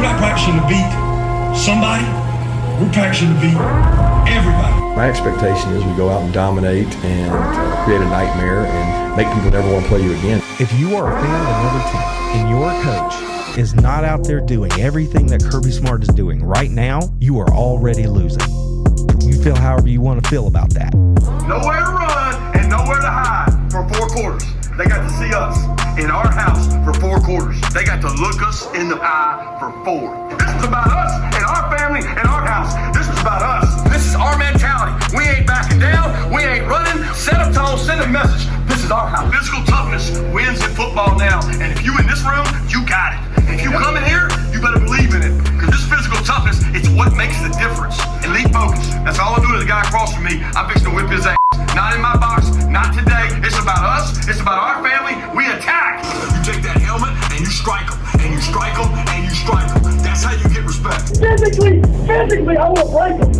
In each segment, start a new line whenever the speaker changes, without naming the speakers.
not practicing to beat somebody. We're practicing to beat everybody.
My expectation is we go out and dominate and create a nightmare and make people never want to play you again.
If you are a fan of another team and your coach is not out there doing everything that Kirby Smart is doing right now, you are already losing. You feel however you want to feel about that.
Nowhere to run and nowhere to hide for 4 quarters. They got to see us in our house for 4 quarters. They got to look us in the eye for 4. This is about us and our family and our house. This is about us. This is our mentality. We ain't backing down. We ain't running. Set a tone, send a message. This is our house. Physical toughness wins in football now. And if you in this room, you got it. If you come in here, you better believe in it. Because this physical toughness, it's what makes the difference. Elite focus. That's all I'm doing to the guy across from me. I'm fixing to whip his ass. Not in my box, not today. It's about us. It's about our family. We attack. You take that helmet and you strike them. And you strike them and you strike them. That's how you get respect. Physically, I will break them.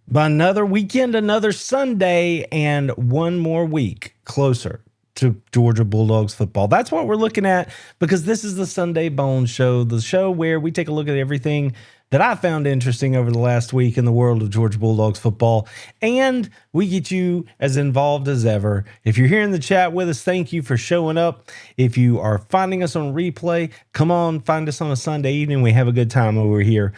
By another weekend, another Sunday, and one more week closer to Georgia Bulldogs football. That's what we're looking at, because this is the Sunday Bones Show, the show where we take a look at everything that I found interesting over the last week in the world of Georgia Bulldogs football, and we get you as involved as ever. If you're here in the chat with us, thank you for showing up. If you are finding us on replay, come on, find us on a Sunday evening. We have a good time over here,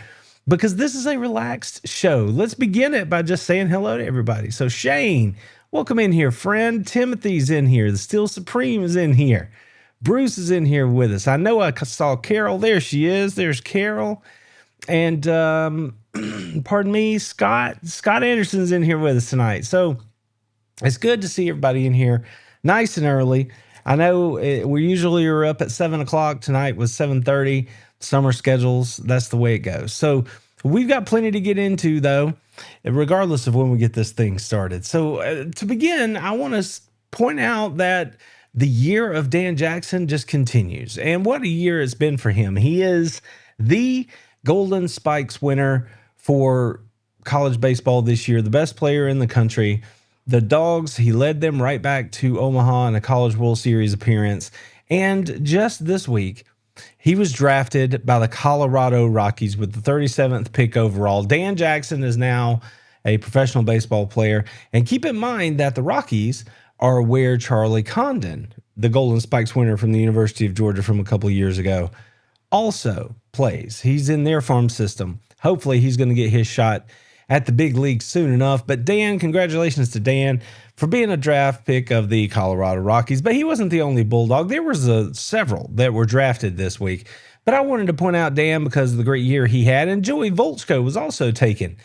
because this is a relaxed show. Let's begin it by just saying hello to everybody. So Shane, welcome in here, friend. Timothy's in here. The Steel Supreme is in here. Bruce is in here with us. I know I saw Carol. There she is. There's Carol. And pardon me, Scott Anderson's in here with us tonight. So it's good to see everybody in here nice and early. I know we usually are up at 7 o'clock. Tonight was 7:30. Summer schedules, that's the way it goes. So we've got plenty to get into, though, regardless of when we get this thing started. So to begin, I want to point out that the year of Dan Jaxon just continues. And what a year it's been for him. He is the Golden Spikes winner for college baseball this year, the best player in the country. The Dawgs, he led them right back to Omaha in a College World Series appearance. And just this week, he was drafted by the Colorado Rockies with the 37th pick overall. Dan Jaxon is now a professional baseball player. And keep in mind that the Rockies are where Charlie Condon, the Golden Spikes winner from the University of Georgia from a couple of years ago, also plays. He's in their farm system. Hopefully he's going to get his shot at the big league soon enough. But Dan, congratulations to Dan for being a draft pick of the Colorado Rockies. But he wasn't the only Bulldog. There was several that were drafted this week. But I wanted to point out Dan because of the great year he had. And Joey Volchko was also taken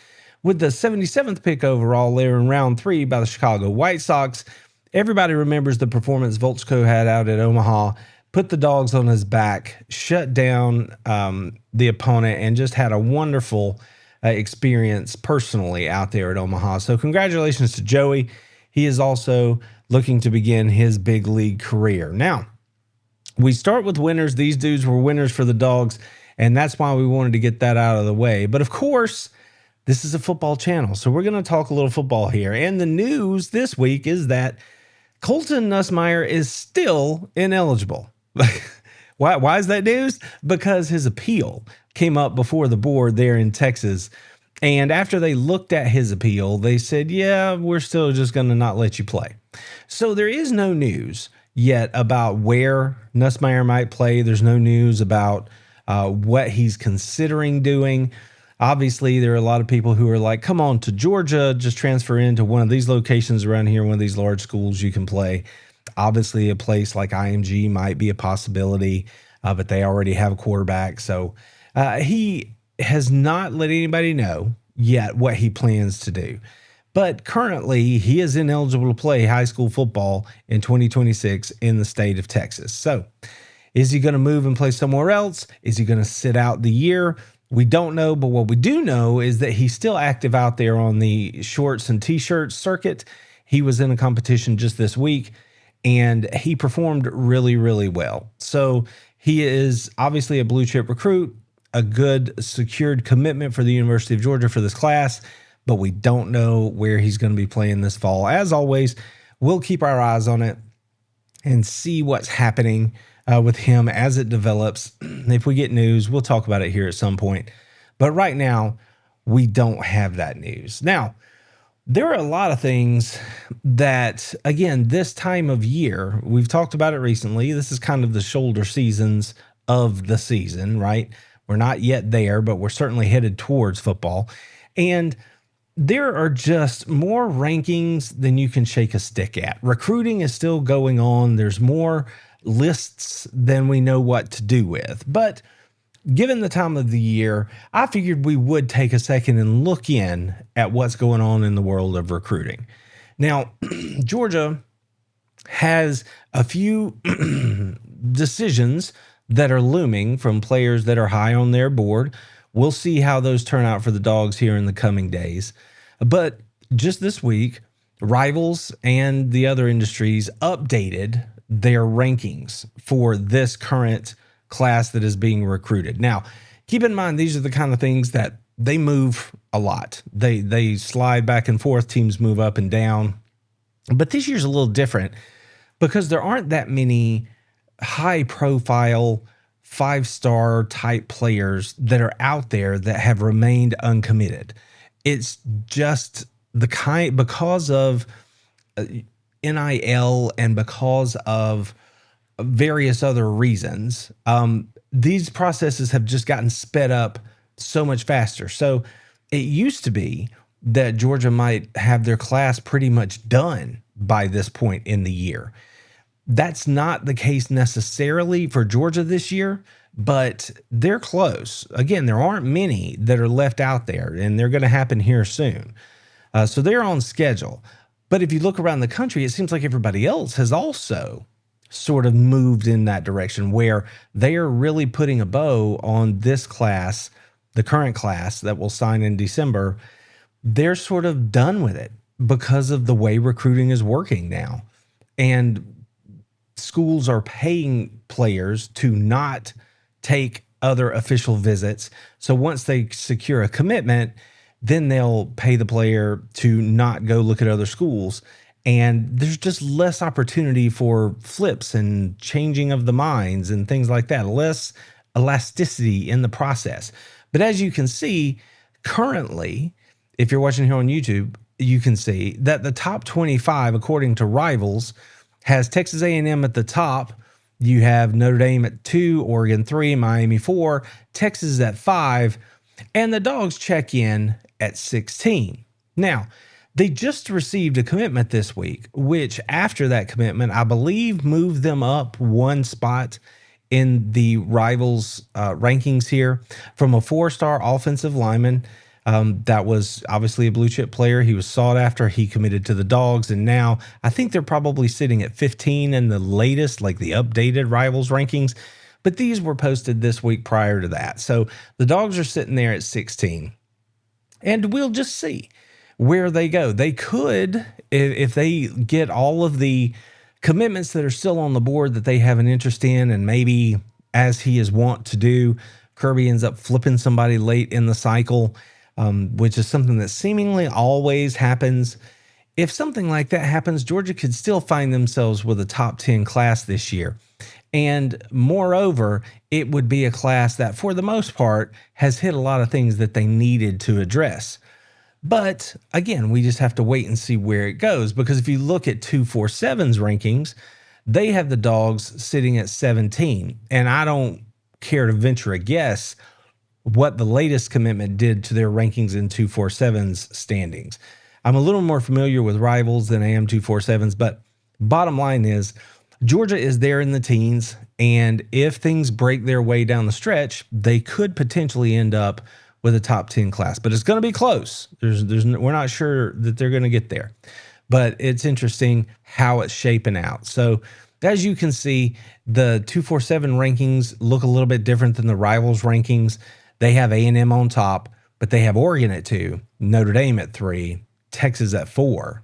with the 77th pick overall there in round 3 by the Chicago White Sox. Everybody remembers the performance Volchko had out at Omaha. Put the Dogs on his back, shut down the opponent, and just had a wonderful experience personally out there at Omaha. So congratulations to Joey. He is also looking to begin his big league career. Now, we start with winners. These dudes were winners for the Dogs, and that's why we wanted to get that out of the way. But of course, this is a football channel, so we're going to talk a little football here. And the news this week is that Colton Nussmeier is still ineligible. Why is that news? Because his appeal came up before the board there in Texas. And after they looked at his appeal, they said, yeah, we're still just going to not let you play. So there is no news yet about where Nussmeier might play. There's no news about what he's considering doing. Obviously, there are a lot of people who are like, come on to Georgia, just transfer into one of these locations around here, one of these large schools you can play. Obviously, a place like IMG might be a possibility, but they already have a quarterback. So he has not let anybody know yet what he plans to do. But currently, he is ineligible to play high school football in 2026 in the state of Texas. So is he going to move and play somewhere else? Is he going to sit out the year? We don't know, but what we do know is that he's still active out there on the shorts and t-shirts circuit. He was in a competition just this week, and he performed really, really well. So he is obviously a blue chip recruit, a good secured commitment for the University of Georgia for this class, but we don't know where he's going to be playing this fall. As always, we'll keep our eyes on it and see what's happening with him as it develops. If we get news, we'll talk about it here at some point. But right now, we don't have that news. Now, there are a lot of things that, again, this time of year, we've talked about it recently. This is kind of the shoulder seasons of the season, right? We're not yet there, but we're certainly headed towards football. And there are just more rankings than you can shake a stick at. Recruiting is still going on. There's more lists than we know what to do with. But given the time of the year, I figured we would take a second and look in at what's going on in the world of recruiting. Now, Georgia has a few decisions that are looming from players that are high on their board. We'll see how those turn out for the Dogs here in the coming days. But just this week, Rivals and the other industries updated their rankings for this current class that is being recruited. Now, keep in mind, these are the kind of things that they move a lot. They slide back and forth. Teams move up and down. But this year's a little different because there aren't that many high-profile, five-star type players that are out there that have remained uncommitted. It's just the kind, because of NIL and because of various other reasons, these processes have just gotten sped up so much faster. So it used to be that Georgia might have their class pretty much done by this point in the year. That's not the case necessarily for Georgia this year, but they're close. Again, there aren't many that are left out there, and they're going to happen here soon. So they're on schedule. But if you look around the country, it seems like everybody else has also sort of moved in that direction where they are really putting a bow on this class, the current class that will sign in December. They're sort of done with it because of the way recruiting is working now. And schools are paying players to not take other official visits. So once they secure a commitment, then they'll pay the player to not go look at other schools. And there's just less opportunity for flips and changing of the minds and things like that, less elasticity in the process. But as you can see, currently, if you're watching here on YouTube, you can see that the top 25, according to Rivals, has Texas A&M at the top. You have Notre Dame at 2, Oregon 3, Miami 4, Texas at 5, and the Dogs check in at 16. Now, they just received a commitment this week, which after that commitment, I believe moved them up one spot in the Rivals rankings here from a 4-star offensive lineman. That was obviously a blue chip player. He was sought after. He committed to the Dogs. And now I think they're probably sitting at 15 in the latest, like the updated Rivals rankings. But these were posted this week prior to that. So the Dogs are sitting there at 16. And we'll just see where they go. They could, if they get all of the commitments that are still on the board that they have an interest in, and maybe as he is wont to do, Kirby ends up flipping somebody late in the cycle, which is something that seemingly always happens. If something like that happens, Georgia could still find themselves with a top 10 class this year. And moreover, it would be a class that, for the most part, has hit a lot of things that they needed to address. But again, we just have to wait and see where it goes, because if you look at 247's rankings, they have the Dogs sitting at 17. And I don't care to venture a guess what the latest commitment did to their rankings in 247's standings. I'm a little more familiar with Rivals than I am 247's, but bottom line is Georgia is there in the teens, and if things break their way down the stretch, they could potentially end up with a top 10 class, but it's going to be close. We're not sure that they're going to get there, but it's interesting how it's shaping out. So as you can see, the 247 rankings look a little bit different than the Rivals rankings. They have A&M on top, but they have Oregon at 2, Notre Dame at 3, Texas at 4.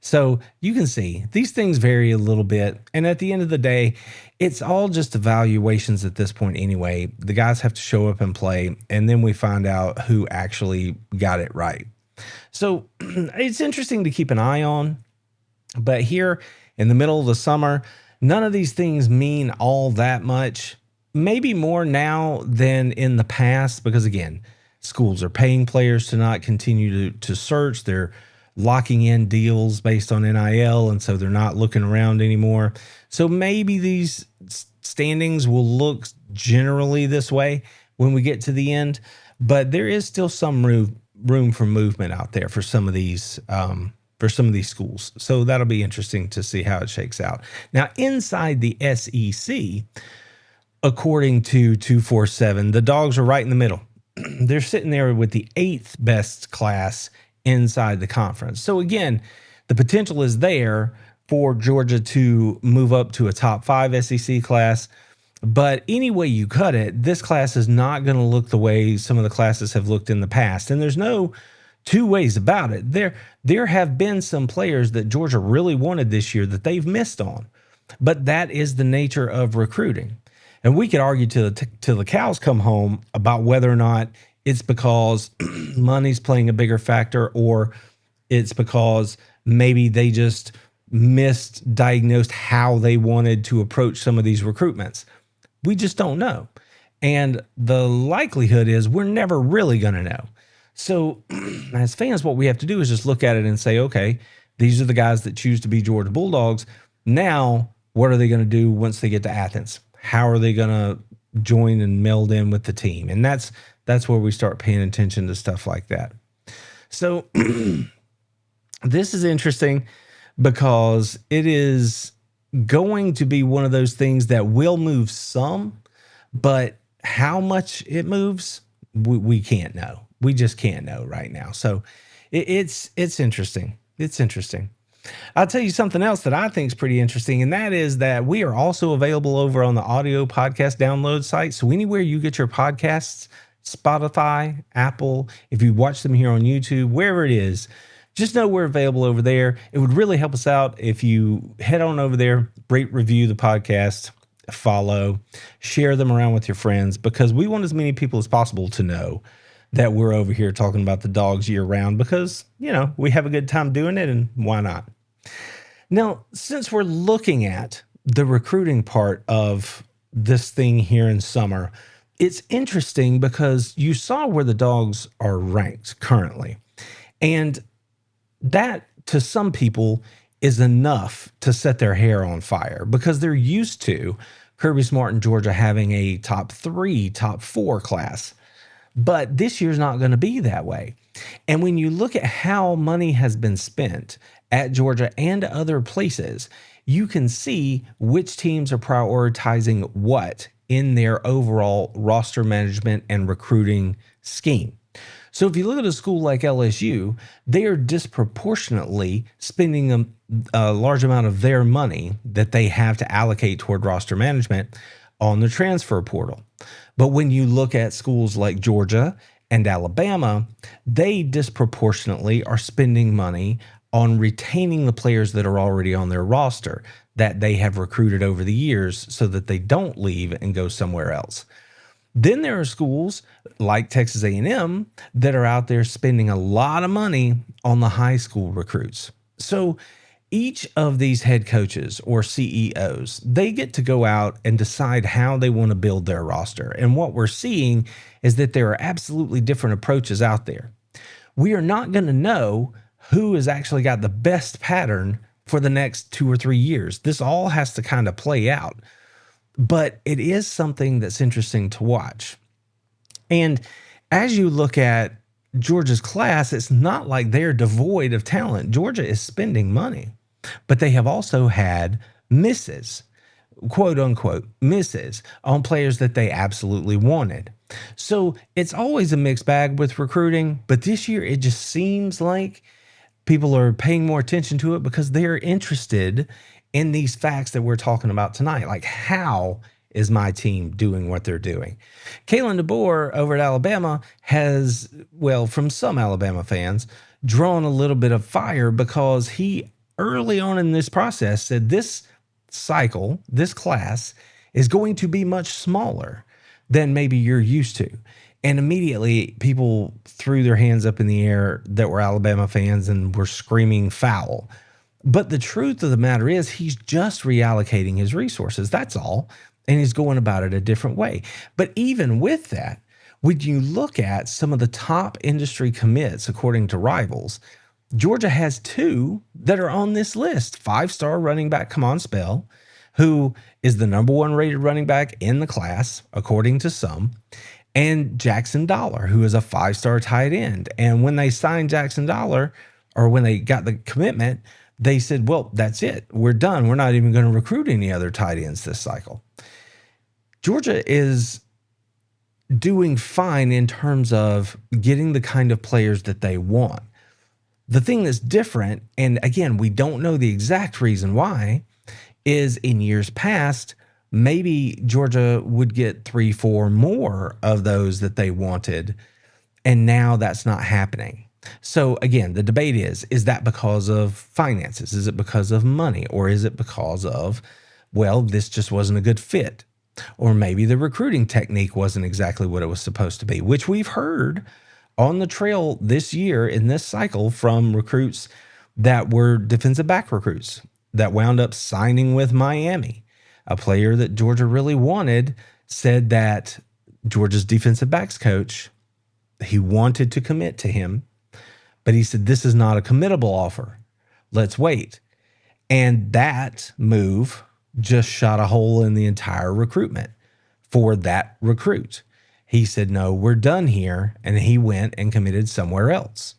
So you can see these things vary a little bit. And at the end of the day, it's all just evaluations at this point anyway. The guys have to show up and play, and then we find out who actually got it right. So it's interesting to keep an eye on. But here in the middle of the summer, None of these things mean all that much, maybe more now than in the past, because again, schools are paying players to not continue to search. They're locking in deals based on NIL, and so they're not looking around anymore. So maybe these standings will look generally this way when we get to the end, but there is still some room for movement out there for some of these schools. So that'll be interesting to see how it shakes out. Now, inside the SEC, according to 247, the Dogs are right in the middle. They're sitting there with the 8th best class inside the conference. So again, the potential is there for Georgia to move up to a top 5 SEC class. But any way you cut it, this class is not going to look the way some of the classes have looked in the past. And there's no two ways about it. There have been some players that Georgia really wanted this year that they've missed on. But that is the nature of recruiting. And we could argue till the cows come home about whether or not it's because money's playing a bigger factor, or it's because maybe they just misdiagnosed how they wanted to approach some of these recruitments. We just don't know. And the likelihood is we're never really going to know. So as fans, what we have to do is just look at it and say, okay, these are the guys that choose to be Georgia Bulldogs. Now, what are they going to do once they get to Athens? How are they going to join and meld in with the team? And that's where we start paying attention to stuff like that. So this is interesting because it is going to be one of those things that will move some, but how much it moves, we can't know. We just can't know right now. So it's interesting. It's interesting. I'll tell you something else that I think is pretty interesting, and that is that we are also available over on the audio podcast download site. So anywhere you get your podcasts, Spotify, Apple, if you watch them here on YouTube, wherever it is, just know we're available over there. It would really help us out if you head on over there, rate, review the podcast, follow, share them around with your friends, because we want as many people as possible to know that we're over here talking about the Dogs year round, because, you know, we have a good time doing it, and why not? Now, since we're looking at the recruiting part of this thing here in summer, it's interesting because you saw where the Dogs are ranked currently. And that, to some people, is enough to set their hair on fire, because they're used to Kirby Smart and Georgia having a top 3, top 4 class. But this year's not going to be that way. And when you look at how money has been spent at Georgia and other places, you can see which teams are prioritizing what in their overall roster management and recruiting scheme. So if you look at a school like LSU, they are disproportionately spending a large amount of their money that they have to allocate toward roster management on the transfer portal. But when you look at schools like Georgia and Alabama, they disproportionately are spending money on retaining the players that are already on their roster that they have recruited over the years so that they don't leave and go somewhere else. Then there are schools like Texas A&M that are out there spending a lot of money on the high school recruits. So each of these head coaches or CEOs, they get to go out and decide how they want to build their roster. And what we're seeing is that there are absolutely different approaches out there. We are not going to know who has actually got the best pattern for the next 2 or 3 years. This all has to kind of play out. But it is something that's interesting to watch. And as you look at Georgia's class, it's not like they're devoid of talent. Georgia is spending money, but they have also had misses, quote unquote, misses on players that they absolutely wanted. So it's always a mixed bag with recruiting, but this year it just seems like people are paying more attention to it because they're interested in these facts that we're talking about tonight. Like, how is my team doing what they're doing? Kalen DeBoer over at Alabama has, well, from some Alabama fans, drawn a little bit of fire because he early on in this process said this cycle, this class, is going to be much smaller than maybe you're used to. And immediately people threw their hands up in the air that were Alabama fans and were screaming foul. But the truth of the matter is he's just reallocating his resources. That's all. And he's going about it a different way. But even with that, when you look at some of the top industry commits, according to Rivals, Georgia has 2 that are on this list. 5-star running back Kemon Spell, who is the #1 rated running back in the class, according to some, and Jaxon Dollar, who is a 5-star tight end. And when they signed Jaxon Dollar, or when they got the commitment, they said, well, that's it. We're done. We're not even going to recruit any other tight ends this cycle. Georgia is doing fine in terms of getting the kind of players that they want. The thing that's different, and again, we don't know the exact reason why, is in years past, maybe Georgia would get 3-4 more of those that they wanted, and now that's not happening. So again, the debate is that because of finances? Is it because of money? Or is it because of, well, this just wasn't a good fit? Or maybe the recruiting technique wasn't exactly what it was supposed to be, which we've heard on the trail this year in this cycle from recruits that were defensive back recruits that wound up signing with Miami. A player that Georgia really wanted said that Georgia's defensive backs coach, he wanted to commit to him, but he said, this is not a committable offer. Let's wait. And that move just shot a hole in the entire recruitment for that recruit. He said, no, we're done here. And he went and committed somewhere else.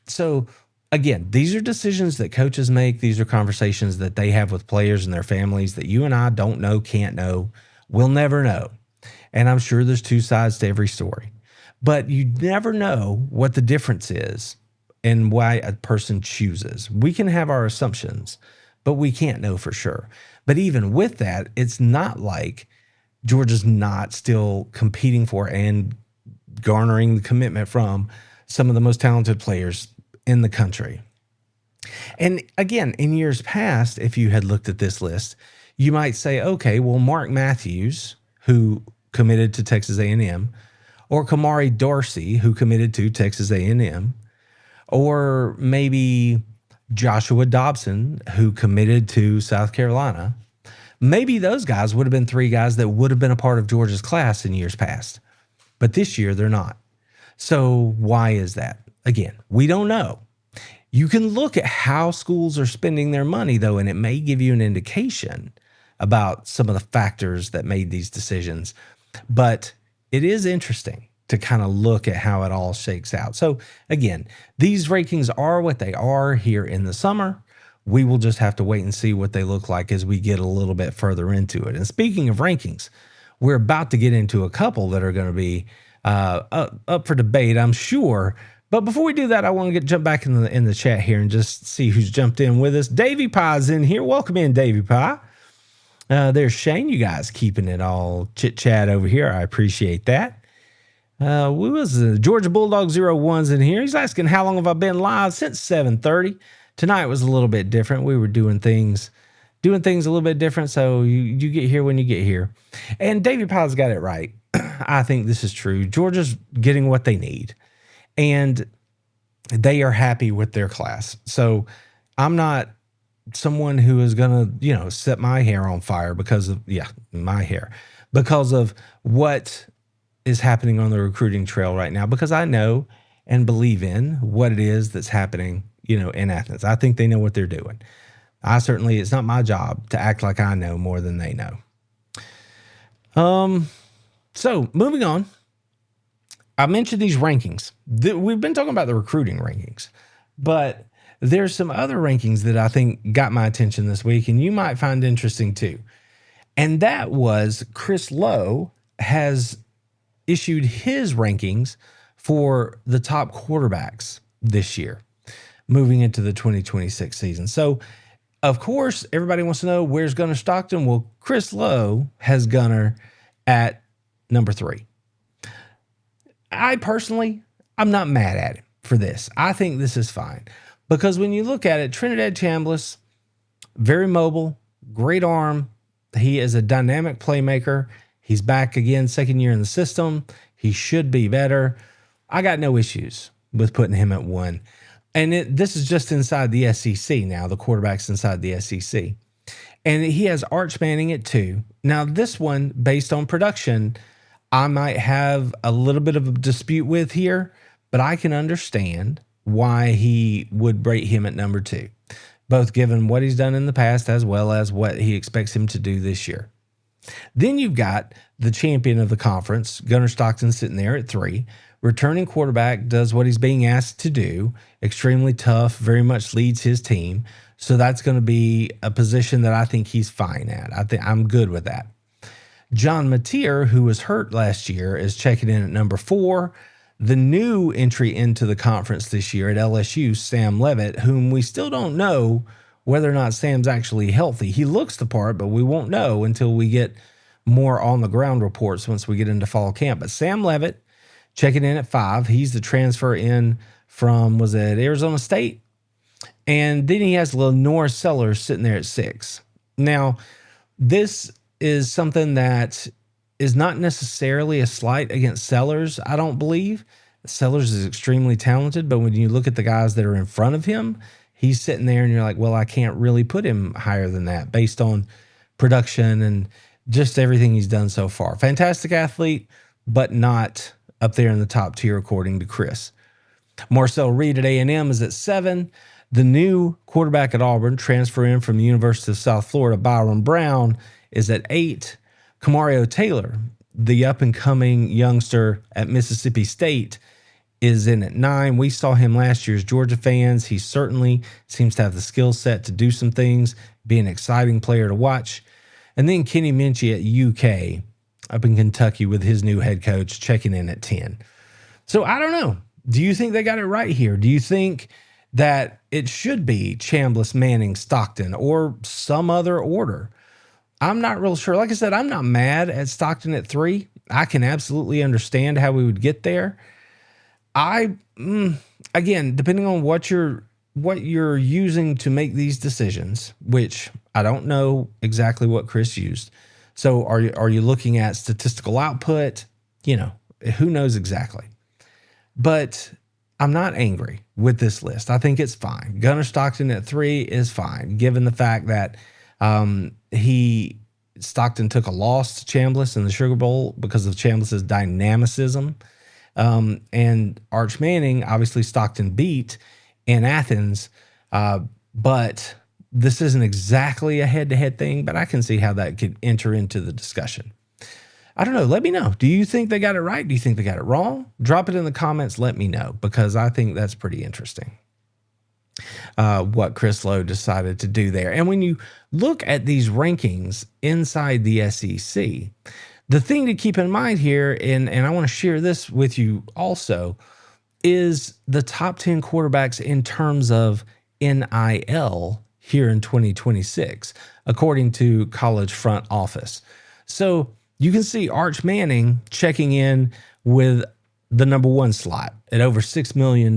So again, these are decisions that coaches make. These are conversations that they have with players and their families that you and I don't know, can't know, will never know. And I'm sure there's 2 sides to every story, but you never know what the difference is and why a person chooses. We can have our assumptions, but we can't know for sure. But even with that, it's not like Georgia's not still competing for and garnering the commitment from some of the most talented players in the country. And again, in years past, if you had looked at this list, you might say, okay, well, Mark Matthews, who committed to Texas A&M, or Kamari Dorsey, who committed to Texas A&M, or maybe Joshua Dobson, who committed to South Carolina. Maybe those guys would have been 3 guys that would have been a part of Georgia's class in years past. But this year, they're not. So why is that? Again, we don't know. You can look at how schools are spending their money, though, and it may give you an indication about some of the factors that made these decisions. But it is interesting to kind of look at how it all shakes out. So again, these rankings are what they are here in the summer. We will just have to wait and see what they look like as we get a little bit further into it. And speaking of rankings, we're about to get into a couple that are going to be up for debate, I'm sure. But before we do that, I want to jump back in the chat here and just see who's jumped in with us. Davey Pie's in here. Welcome in, Davey Pie. There's Shane. You guys keeping it all chit-chat over here. I appreciate that. We was Georgia Bulldog 01's in here. He's asking, how long have I been live? Since 7:30. Tonight was a little bit different. We were doing things a little bit different. So you get here when you get here. And Davey Pie's got it right. I think this is true. Georgia's getting what they need, and they are happy with their class. So I'm not someone who is going to, set my hair on fire because of, my hair, because of what is happening on the recruiting trail right now, because I know and believe in what it is that's happening, in Athens. I think they know what they're doing. It's not my job to act like I know more than they know. So moving on, I mentioned these rankings. We've been talking about the recruiting rankings, but there's some other rankings that I think got my attention this week, and you might find interesting too. And that was Chris Lowe has issued his rankings for the top quarterbacks this year, moving into the 2026 season. So, of course, everybody wants to know, where's Gunner Stockton? Well, Chris Lowe has Gunner at number 3. I'm not mad at him for this. I think this is fine because when you look at it, Trinidad Chambliss, very mobile, great arm. He is a dynamic playmaker. He's back again, second year in the system. He should be better. I got no issues with putting him at 1. And this is just inside the SEC now, the quarterbacks inside the SEC. And he has Arch Manning at 2. Now, this one, based on production, I might have a little bit of a dispute with here, but I can understand why he would rate him at number 2, both given what he's done in the past as well as what he expects him to do this year. Then you've got the champion of the conference, Gunner Stockton, sitting there at 3. Returning quarterback, does what he's being asked to do, extremely tough, very much leads his team. So that's going to be a position that I think he's fine at. I think I'm good with that. John Mateer, who was hurt last year, is checking in at number 4. The new entry into the conference this year at LSU, Sam Levitt, whom we still don't know whether or not Sam's actually healthy. He looks the part, but we won't know until we get more on the ground reports once we get into fall camp. But Sam Levitt checking in at 5. He's the transfer in from, was it Arizona State? And then he has Lenore Sellers sitting there at 6. Now, this is something that is not necessarily a slight against Sellers, I don't believe. Sellers is extremely talented, but when you look at the guys that are in front of him, he's sitting there and you're like, well, I can't really put him higher than that based on production and just everything he's done so far. Fantastic athlete, but not up there in the top tier, according to Chris. Marcel Reed at A&M is at 7. The new quarterback at Auburn, transfer in from the University of South Florida, Byron Brown, is at 8. Kamario Taylor, the up-and-coming youngster at Mississippi State, is in at 9. We saw him last year as Georgia fans. He certainly seems to have the skill set to do some things, be an exciting player to watch. And then Kenny Minchie at UK, up in Kentucky with his new head coach, checking in at 10. So I don't know. Do you think they got it right here? Do you think that it should be Chambliss, Manning, Stockton, or some other order? I'm not real sure. Like I said, I'm not mad at Stockton at 3. I can absolutely understand how we would get there. Again, depending on what you're using to make these decisions, which I don't know exactly what Chris used. So are you looking at statistical output? You know, who knows exactly. But I'm not angry with this list. I think it's fine. Gunner Stockton at 3 is fine, given the fact that Stockton took a loss to Chambliss in the Sugar Bowl because of Chambliss's dynamicism. And Arch Manning, obviously Stockton beat in Athens, but this isn't exactly a head-to-head thing, but I can see how that could enter into the discussion. I don't know. Let me know. Do you think they got it right? Do you think they got it wrong? Drop it in the comments. Let me know, because I think that's pretty interesting. What Chris Lowe decided to do there. And when you look at these rankings inside the SEC, the thing to keep in mind here, and I want to share this with you also, is the top 10 quarterbacks in terms of NIL here in 2026, according to College Front Office. So you can see Arch Manning checking in with the number 1 slot at over $6 million.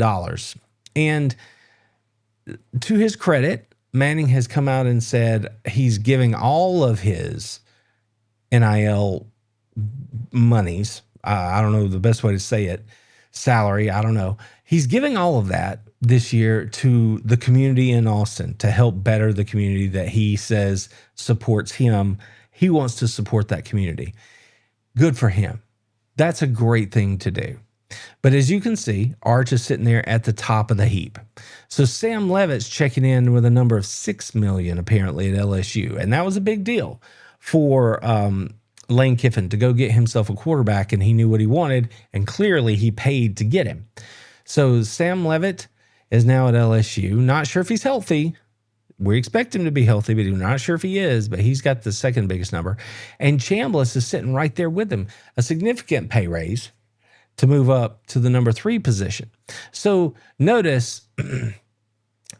And to his credit, Manning has come out and said he's giving all of his NIL monies, I don't know the best way to say it, salary, I don't know. He's giving all of that this year to the community in Austin to help better the community that he says supports him. He wants to support that community. Good for him. That's a great thing to do. But as you can see, Arch is sitting there at the top of the heap. So Sam Levitt's checking in with a number of $6 million apparently at LSU. And that was a big deal for Lane Kiffin to go get himself a quarterback, and he knew what he wanted, and clearly he paid to get him. So Sam Levitt is now at LSU. Not sure if he's healthy. We expect him to be healthy, but we're not sure if he is, but he's got the second biggest number. And Chambliss is sitting right there with him. A significant pay raise to move up to the number 3 position. So notice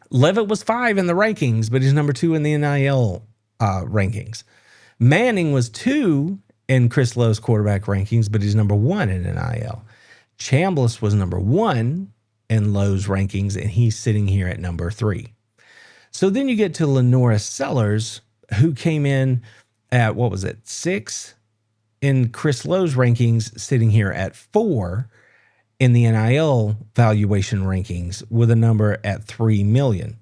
Levitt was 5 in the rankings, but he's number 2 in the NIL rankings. Manning was 2 in Chris Lowe's quarterback rankings, but he's number 1 in NIL. Chambliss was number 1 in Lowe's rankings, and he's sitting here at number 3. So then you get to Lenore Sellers, who came in at, 6 in Chris Lowe's rankings, sitting here at 4. in the NIL valuation rankings with a number at $3 million.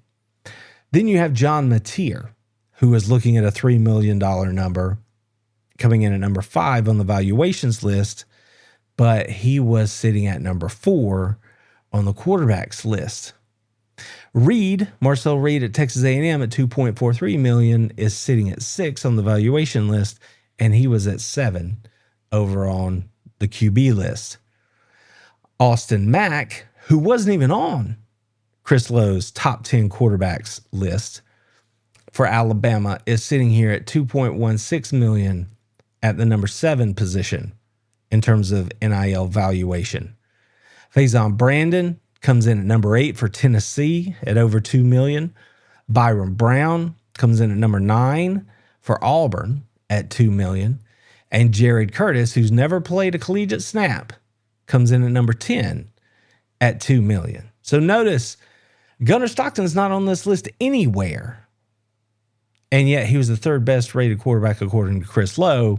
Then you have John Mateer, who is looking at a $3 million number, coming in at number 5 on the valuations list, but he was sitting at number 4 on the quarterbacks list. Marcel Reed at Texas A&M at $2.43 million is sitting at 6 on the valuation list, and he was at 7 over on the QB list. Austin Mack, who wasn't even on Chris Lowe's top 10 quarterbacks list for Alabama, is sitting here at $2.16 million at the number 7 position in terms of NIL valuation. Faison Brandon comes in at number 8 for Tennessee at over $2 million. Byron Brown comes in at number 9 for Auburn at $2 million. And Jared Curtis, who's never played a collegiate snap, comes in at number 10 at $2 million. So notice Gunner Stockton is not on this list anywhere. And yet he was the 3rd best rated quarterback according to Chris Lowe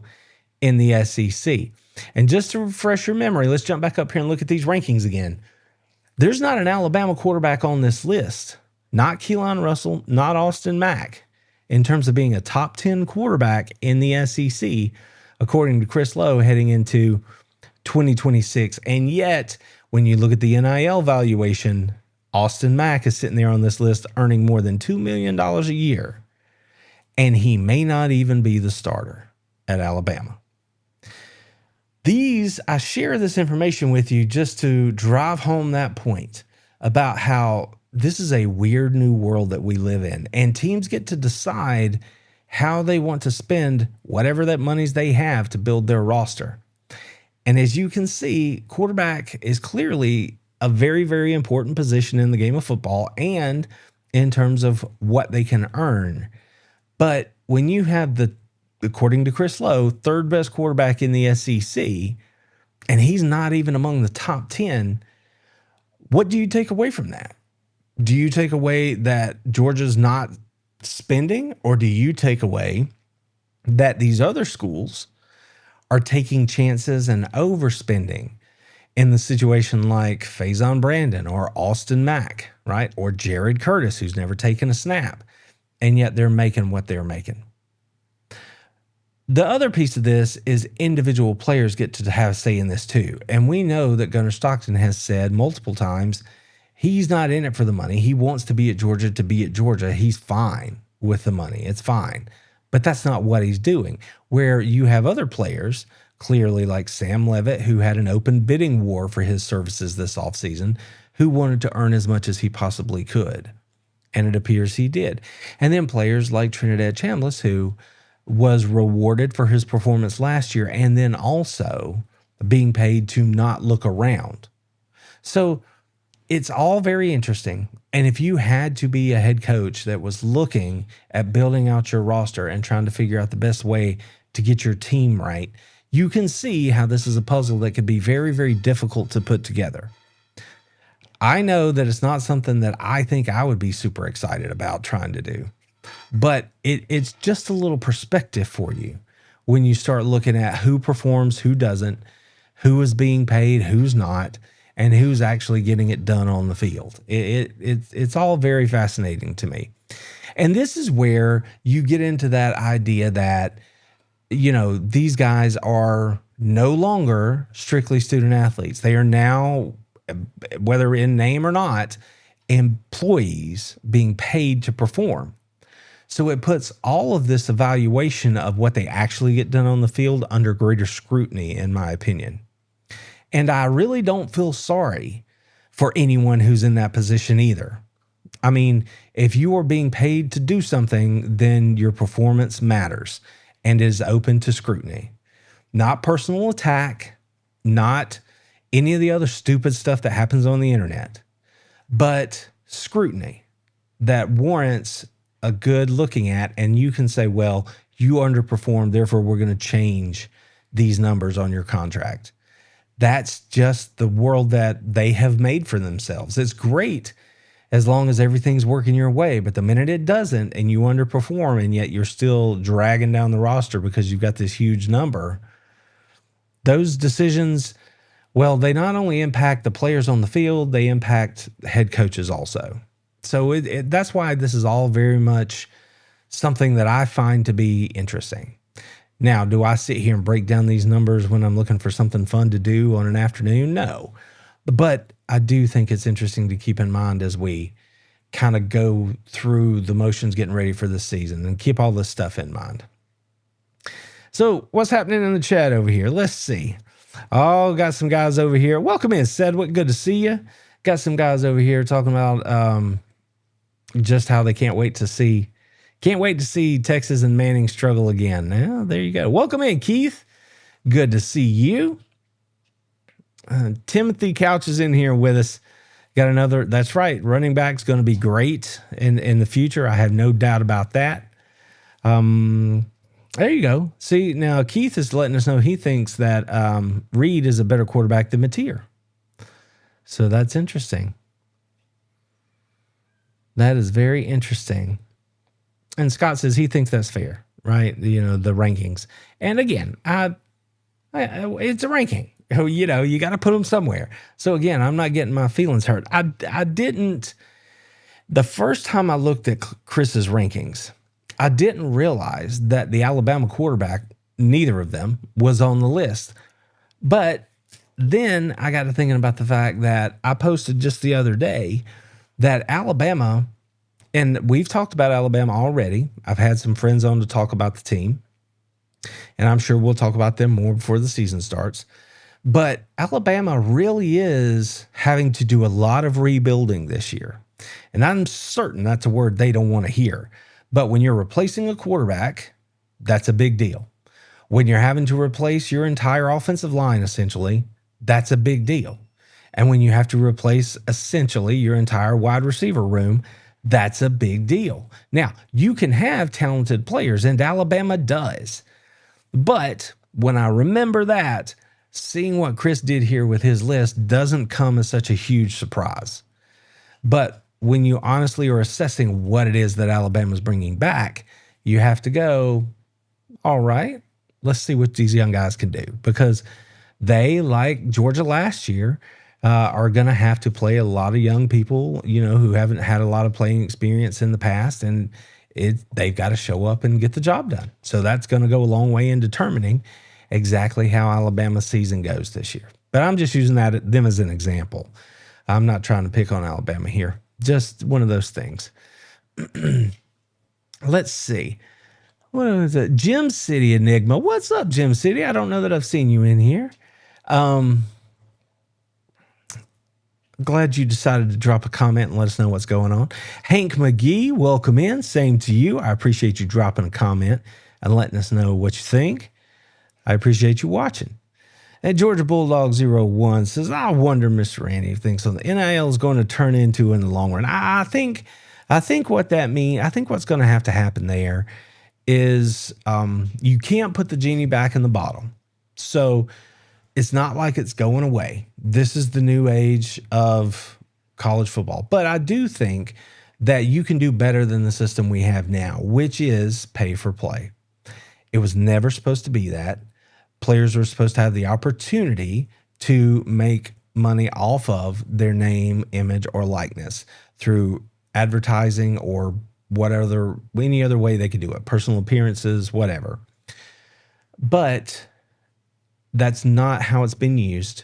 in the SEC. And just to refresh your memory, let's jump back up here and look at these rankings again. There's not an Alabama quarterback on this list. Not Keelan Russell, not Austin Mack, in terms of being a top 10 quarterback in the SEC, according to Chris Lowe, heading into 2026. And yet, when you look at the NIL valuation, Austin Mack is sitting there on this list earning more than $2 million a year. And he may not even be the starter at Alabama. I share this information with you just to drive home that point about how this is a weird new world that we live in, and teams get to decide how they want to spend whatever that monies they have to build their roster. And as you can see, quarterback is clearly a very, very important position in the game of football and in terms of what they can earn. But when you have according to Chris Lowe, 3rd best quarterback in the SEC, and he's not even among the top 10, what do you take away from that? Do you take away that Georgia's not spending, or do you take away that these other schools are taking chances and overspending in the situation like Faison Brandon or Austin Mack, right? Or Jared Curtis, who's never taken a snap, and yet they're making what they're making. The other piece of this is individual players get to have a say in this too. And we know that Gunner Stockton has said multiple times, he's not in it for the money. He wants to be at Georgia to be at Georgia. He's fine with the money. It's fine. But that's not what he's doing. Where you have other players, clearly like Sam Leavitt, who had an open bidding war for his services this offseason, who wanted to earn as much as he possibly could. And it appears he did. And then players like Trinidad Chambliss, who was rewarded for his performance last year and then also being paid to not look around. So it's all very interesting. And if you had to be a head coach that was looking at building out your roster and trying to figure out the best way to get your team right, you can see how this is a puzzle that could be very, very difficult to put together. I know that it's not something that I think I would be super excited about trying to do. But it's just a little perspective for you when you start looking at who performs, who doesn't, who is being paid, who's not, and who's actually getting it done on the field. It's all very fascinating to me. And this is where you get into that idea that, you know, these guys are no longer strictly student athletes. They are now, whether in name or not, employees being paid to perform. So it puts all of this evaluation of what they actually get done on the field under greater scrutiny, in my opinion. And I really don't feel sorry for anyone who's in that position either. I mean, if you are being paid to do something, then your performance matters and is open to scrutiny. Not personal attack, not any of the other stupid stuff that happens on the internet, but scrutiny that warrants a good looking at, and you can say, well, you underperformed, therefore we're going to change these numbers on your contract. That's just the world that they have made for themselves. It's great as long as everything's working your way, but the minute it doesn't and you underperform and yet you're still dragging down the roster because you've got this huge number, those decisions, Well, they not only impact the players on the field, they impact head coaches also. So that's why this is all very much something that I find to be interesting. Now, do I sit here and break down these numbers when I'm looking for something fun to do on an afternoon? No. But I do think it's interesting to keep in mind as we kind of go through the motions getting ready for this season and keep all this stuff in mind. So what's happening in the chat over here? Let's see. Oh, got some guys over here. Welcome in, Sedgwick. Good to see you. Got some guys over here talking about just how they can't wait to see Texas and Manning struggle again. Now, there you go. Welcome in, Keith. Good to see you. Timothy Couch is in here with us. Got another. That's right. Running back's going to be great in the future. I have no doubt about that. There you go. See, now Keith is letting us know he thinks that Reed is a better quarterback than Mateer. So that's interesting. That is very interesting. And Scott says he thinks that's fair, right? You know, the rankings. And again, it's a ranking. You know, you got to put them somewhere. So again, I'm not getting my feelings hurt. I didn't. The first time I looked at Chris's rankings, I didn't realize that the Alabama quarterback, neither of them, was on the list. But then I got to thinking about the fact that I posted just the other day that Alabama, and we've talked about Alabama already. I've had some friends on to talk about the team, and I'm sure we'll talk about them more before the season starts. But Alabama really is having to do a lot of rebuilding this year. And I'm certain that's a word they don't want to hear. But when you're replacing a quarterback, that's a big deal. When you're having to replace your entire offensive line, essentially, that's a big deal. And when you have to replace essentially your entire wide receiver room, that's a big deal. Now, you can have talented players, and Alabama does. But when I remember that, seeing what Chris did here with his list doesn't come as such a huge surprise. But when you honestly are assessing what it is that Alabama's bringing back, you have to go, all right, let's see what these young guys can do. Because they, like Georgia last year, are going to have to play a lot of young people, you know, who haven't had a lot of playing experience in the past, and they've got to show up and get the job done. So that's going to go a long way in determining exactly how Alabama's season goes this year. But I'm just using them as an example. I'm not trying to pick on Alabama here. Just one of those things. Let's see. What is it? Gym City Enigma. What's up, Gym City? I don't know that I've seen you in here. Glad you decided to drop a comment and let us know what's going on. Hank McGee, welcome in. Same to you. I appreciate you dropping a comment and letting us know what you think. I appreciate you watching. And Georgia Bulldog 01 says, I wonder, Mr. Randy, if thinks on the NIL is going to turn into in the long run. I think what that means, I think what's going to have to happen there is you can't put the genie back in the bottle. So it's not like it's going away. This is the new age of college football. But I do think that you can do better than the system we have now, which is pay for play. It was never supposed to be that. Players were supposed to have the opportunity to make money off of their name, image, or likeness through advertising or any other way they could do it, personal appearances, whatever. But that's not how it's been used.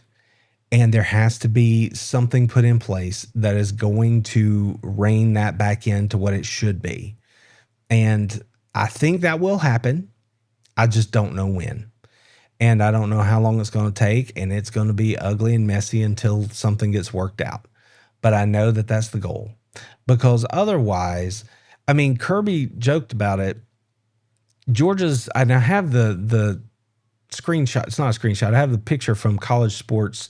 And there has to be something put in place that is going to rein that back into what it should be. And I think that will happen. I just don't know when. And I don't know how long it's going to take, and it's going to be ugly and messy until something gets worked out. But I know that that's the goal, because otherwise, I mean, Kirby joked about it. Georgia's, and I have the screenshot. It's not a screenshot. I have the picture from College Sports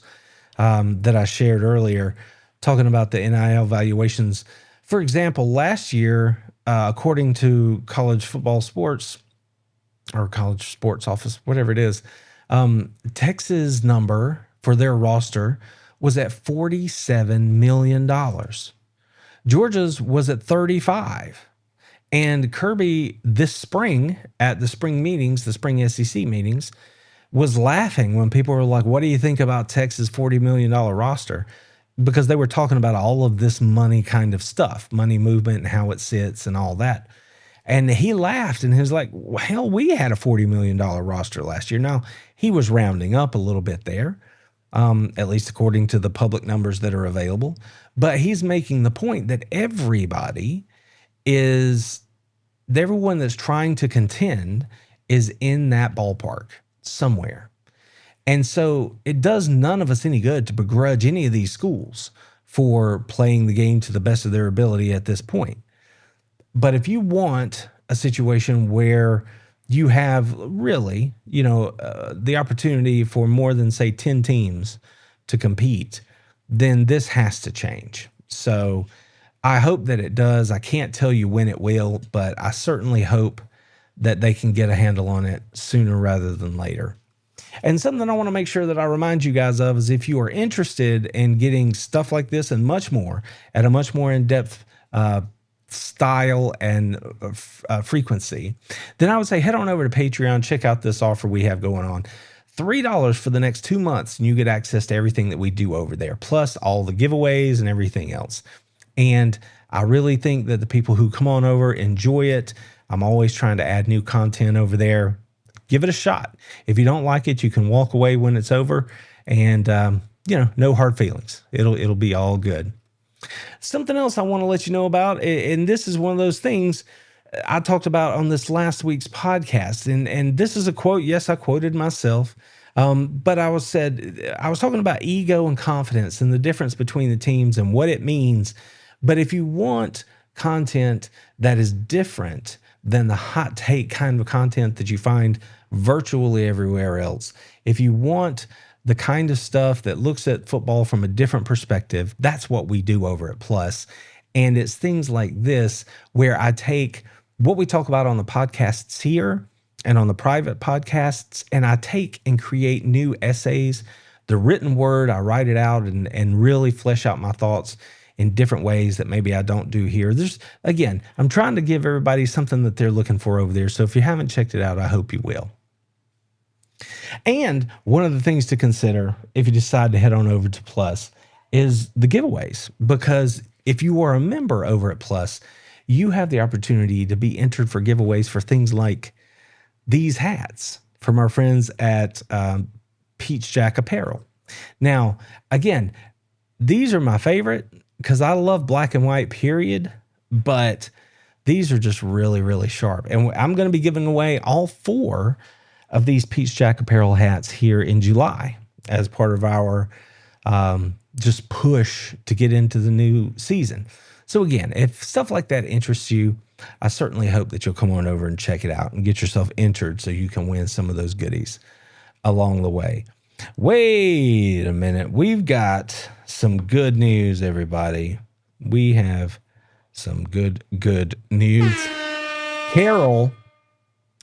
that I shared earlier, talking about the NIL valuations. For example, last year, according to College Football Sports, or College Sports Office, whatever it is, Texas' number for their roster was at $47 million. Georgia's was at 35. And Kirby this spring at the spring meetings, the spring SEC meetings, was laughing when people were like, what do you think about Texas' $40 million roster? Because they were talking about all of this money kind of stuff, money movement and how it sits and all that. And he laughed and he was like, well, hell, we had a $40 million roster last year. Now, he was rounding up a little bit there, at least according to the public numbers that are available. But he's making the point that everyone that's trying to contend is in that ballpark somewhere. And so it does none of us any good to begrudge any of these schools for playing the game to the best of their ability at this point. But if you want a situation where you have really, the opportunity for more than, say, 10 teams to compete, then this has to change. So I hope that it does. I can't tell you when it will, but I certainly hope that they can get a handle on it sooner rather than later. And something I want to make sure that I remind you guys of is if you are interested in getting stuff like this and much more at a much more in-depth style and frequency, then I would say head on over to Patreon, check out this offer we have going on. $3 for the next 2 months, and you get access to everything that we do over there, plus all the giveaways and everything else. And I really think that the people who come on over enjoy it. I'm always trying to add new content over there. Give it a shot. If you don't like it, you can walk away when it's over, and no hard feelings. It'll be all good. Something else I want to let you know about, and this is one of those things I talked about on this last week's podcast, and this is a quote. Yes, I quoted myself, but I was talking about ego and confidence and the difference between the teams and what it means. But if you want content that is different than the hot take kind of content that you find virtually everywhere else, if you want the kind of stuff that looks at football from a different perspective, that's what we do over at Plus. And it's things like this where I take what we talk about on the podcasts here and on the private podcasts, and I take and create new essays. The written word, I write it out and really flesh out my thoughts in different ways that maybe I don't do here. I'm trying to give everybody something that they're looking for over there. So if you haven't checked it out, I hope you will. And one of the things to consider if you decide to head on over to Plus is the giveaways, because if you are a member over at Plus, you have the opportunity to be entered for giveaways for things like these hats from our friends at Peach Jack Apparel. Now, again, these are my favorite because I love black and white, period, but these are just really, really sharp. And I'm going to be giving away all 4 of these Peach Jack Apparel hats here in July as part of our just push to get into the new season. So again, if stuff like that interests you, I certainly hope that you'll come on over and check it out and get yourself entered so you can win some of those goodies along the way. Wait a minute. We've got some good news, everybody. We have some good news. Carol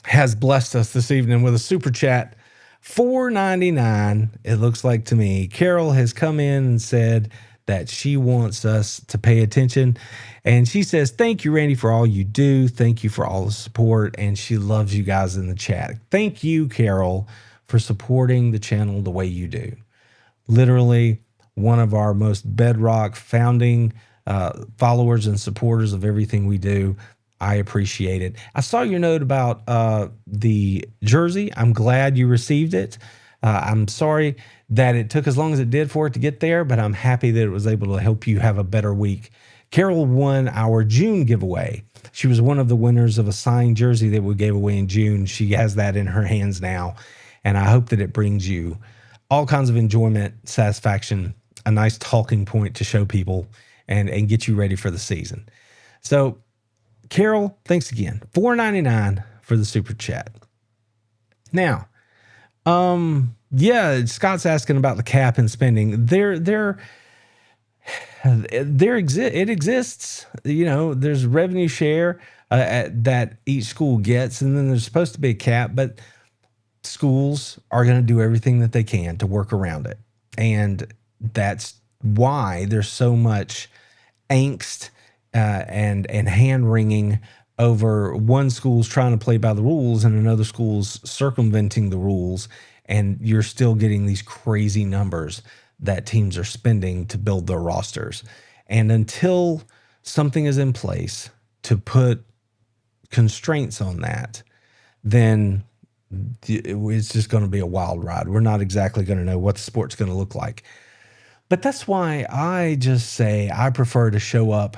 has blessed us this evening with a super chat, $4.99. It looks like to me. Carol has come in and said that she wants us to pay attention. And she says, thank you, Randy, for all you do. Thank you for all the support. And she loves you guys in the chat. Thank you, Carol, for supporting the channel the way you do. Literally one of our most bedrock founding followers and supporters of everything we do. I appreciate it. I saw your note about the jersey. I'm glad you received it. I'm sorry that it took as long as it did for it to get there, but I'm happy that it was able to help you have a better week. Carol won our June giveaway. She was one of the winners of a signed jersey that we gave away in June. She has that in her hands now, and I hope that it brings you all kinds of enjoyment, satisfaction, a nice talking point to show people and get you ready for the season. So, Carol, thanks again. $4.99 for the super chat. Now, Scott's asking about the cap and spending. It exists. There's revenue share that each school gets, and then there's supposed to be a cap, but schools are going to do everything that they can to work around it. And that's why there's so much angst and hand-wringing over one school's trying to play by the rules and another school's circumventing the rules and you're still getting these crazy numbers that teams are spending to build their rosters. And until something is in place to put constraints on that, then it's just going to be a wild ride. We're not exactly going to know what the sport's going to look like. But that's why I just say I prefer to show up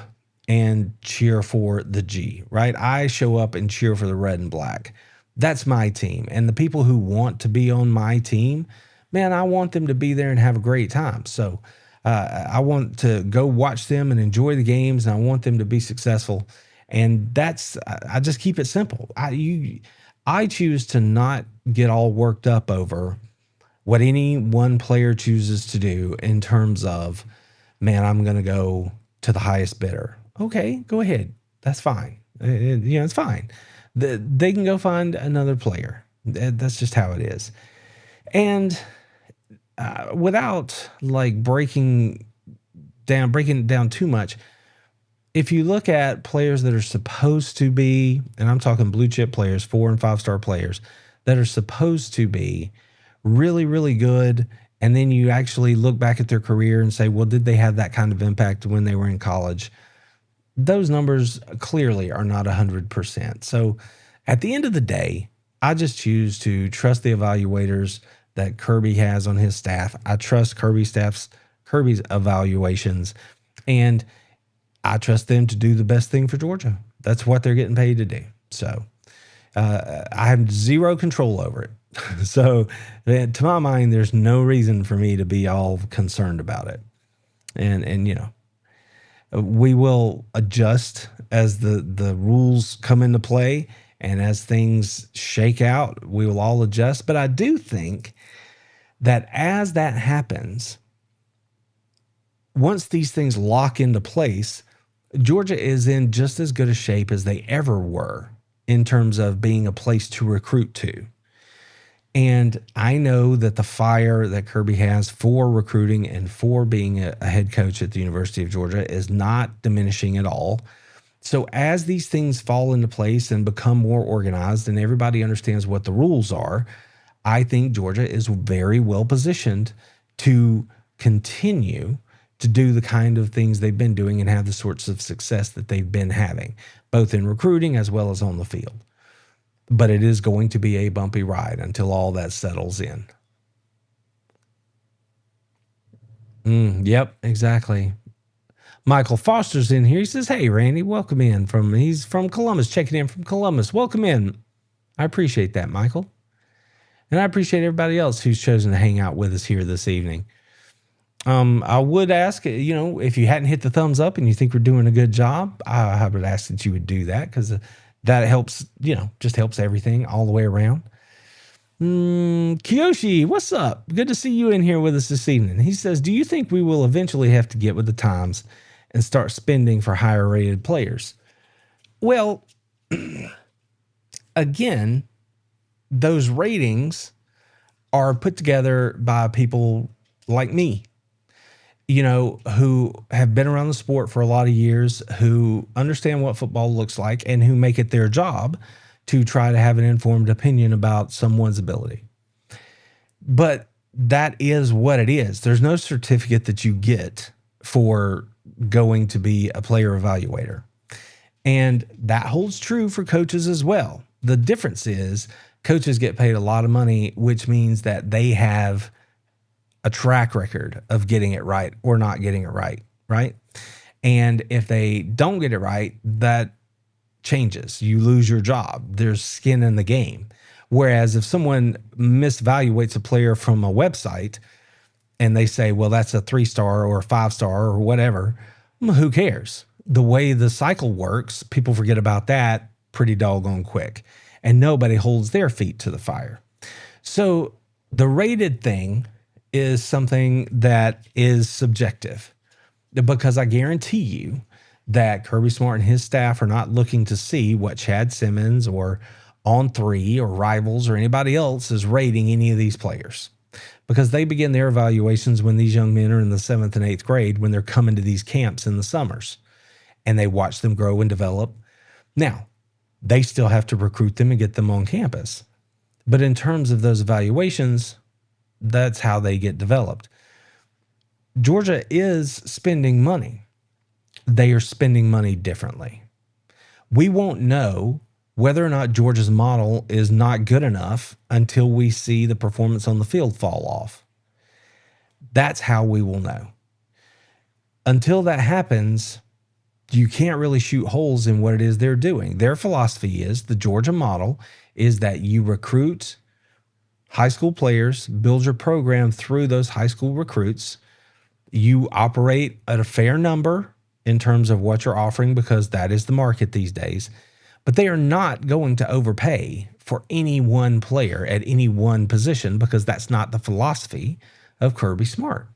and cheer for the G, right? I show up and cheer for the red and black. That's my team. And the people who want to be on my team, man, I want them to be there and have a great time. So I want to go watch them and enjoy the games, and I want them to be successful. And I just keep it simple. I choose to not get all worked up over what any one player chooses to do in terms of, man, I'm going to go to the highest bidder. Okay, go ahead. That's fine. It's fine. They can go find another player. That's just how it is. And without like breaking it down too much, if you look at players that are supposed to be, and I'm talking blue chip players, 4 and 5 star players that are supposed to be really, really good, and then you actually look back at their career and say, well, did they have that kind of impact when they were in college? Those numbers clearly are not 100%. So at the end of the day, I just choose to trust the evaluators that Kirby has on his staff. I trust Kirby's evaluations, and I trust them to do the best thing for Georgia. That's what they're getting paid to do. So I have zero control over it. So to my mind, there's no reason for me to be all concerned about it. And we will adjust as the rules come into play, and as things shake out, we will all adjust. But I do think that as that happens, once these things lock into place, Georgia is in just as good a shape as they ever were in terms of being a place to recruit to. And I know that the fire that Kirby has for recruiting and for being a head coach at the University of Georgia is not diminishing at all. So as these things fall into place and become more organized and everybody understands what the rules are, I think Georgia is very well positioned to continue to do the kind of things they've been doing and have the sorts of success that they've been having, both in recruiting as well as on the field. But it is going to be a bumpy ride until all that settles in. Yep, exactly. Michael Foster's in here. He says, hey, Randy, welcome in. He's from Columbus, checking in from Columbus. Welcome in. I appreciate that, Michael. And I appreciate everybody else who's chosen to hang out with us here this evening. I would ask, if you hadn't hit the thumbs up and you think we're doing a good job, I would ask that you would do that, because that helps, just helps everything all the way around. Kiyoshi, what's up? Good to see you in here with us this evening. He says, do you think we will eventually have to get with the times and start spending for higher rated players? Well, again, those ratings are put together by people like me, who have been around the sport for a lot of years, who understand what football looks like, and who make it their job to try to have an informed opinion about someone's ability. But that is what it is. There's no certificate that you get for going to be a player evaluator. And that holds true for coaches as well. The difference is coaches get paid a lot of money, which means that they have a track record of getting it right or not getting it right, right? And if they don't get it right, that changes. You lose your job. There's skin in the game. Whereas if someone misvaluates a player from a website and they say, well, that's a 3-star or a 5-star or whatever, who cares? The way the cycle works, people forget about that pretty doggone quick, and nobody holds their feet to the fire. So the rated thing is something that is subjective, because I guarantee you that Kirby Smart and his staff are not looking to see what Chad Simmons or On3 or Rivals or anybody else is rating any of these players, because they begin their evaluations when these young men are in the 7th and 8th grade, when they're coming to these camps in the summers, and they watch them grow and develop. Now, they still have to recruit them and get them on campus. But in terms of those evaluations, that's how they get developed. Georgia is spending money. They are spending money differently. We won't know whether or not Georgia's model is not good enough until we see the performance on the field fall off. That's how we will know. Until that happens, you can't really shoot holes in what it is they're doing. Their philosophy is, the Georgia model is that you recruit high school players, build your program through those high school recruits. You operate at a fair number in terms of what you're offering because that is the market these days. But they are not going to overpay for any one player at any one position because that's not the philosophy of Kirby Smart.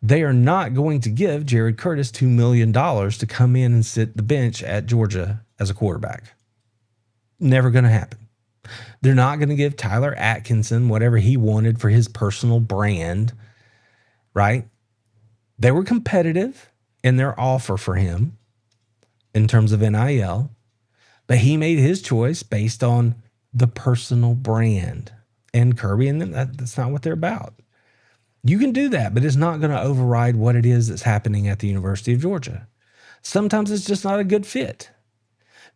They are not going to give Jared Curtis $2 million to come in and sit the bench at Georgia as a quarterback. Never going to happen. They're not going to give Tyler Atkinson whatever he wanted for his personal brand, right? They were competitive in their offer for him in terms of NIL, but he made his choice based on the personal brand. And Kirby and them, that's not what they're about. You can do that, but it's not going to override what it is that's happening at the University of Georgia. Sometimes it's just not a good fit.